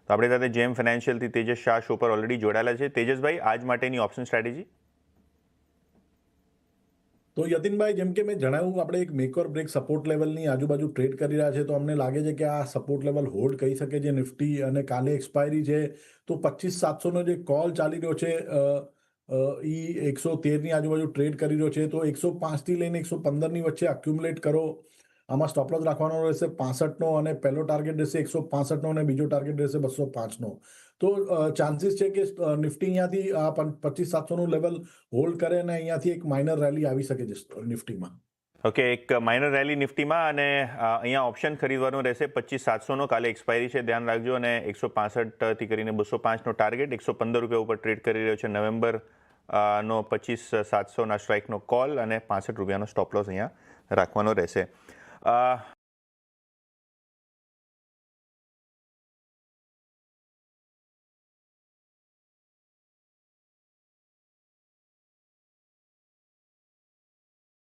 તો આપણી સાથે જેમ ફાઇનાન્શિયલથી તેજસ શાહ શો પર ઓલરેડી જોડાયેલા છે. તેજસભાઈ, આજ માટેની ઓપ્શન સ્ટ્રેટેજી? તો યતિનભાઈ, જેમ કે મેં જણાવ્યું, આપણે એક મેક ઓર બ્રેક સપોર્ટ લેવલની આજુબાજુ ટ્રેડ કરી રહ્યા છે, તો અમને લાગે છે કે આ સપોર્ટ લેવલ હોલ્ડ કરી શકે છે નિફ્ટી, અને કાલે એક્સપાયરી છે તો 25,700નો જે કોલ ચાલી રહ્યો છે એ 113ની આજુબાજુ ટ્રેડ કરી રહ્યો છે, તો 105થી લઈને 115ની વચ્ચે અક્યુમ્યુલેટ કરો. આમાં સ્ટોપ લોસ રાખવાનો રહેશે 65નો, અને પહેલો ટાર્ગેટ રહેશે 165નો, અને બીજો ટાર્ગેટ રહેશે 205નો. તો ચાન્સીસ છે કે નિફ્ટી અહીંયાથી આ 25,700નું લેવલ હોલ્ડ કરે અને અહીંયાથી એક માઇનર રેલી આવી શકે છે નિફ્ટીમાં. ઓકે, એક માઇનર રેલી નિફ્ટીમાં, અને અહીંયા ઓપ્શન ખરીદવાનો રહેશે 25,700નો. કાલે એક્સપાયરી છે, ધ્યાન રાખજો. અને 165થી કરીને 205નો ટાર્ગેટ, 115 રૂપિયા ઉપર ટ્રેડ કરી રહ્યો છે. નવેમ્બર નો 25,700ના સ્ટ્રાઇકનો કોલ, અને 65 રૂપિયાનો સ્ટોપ લોસ અહીંયા રાખવાનો રહેશે.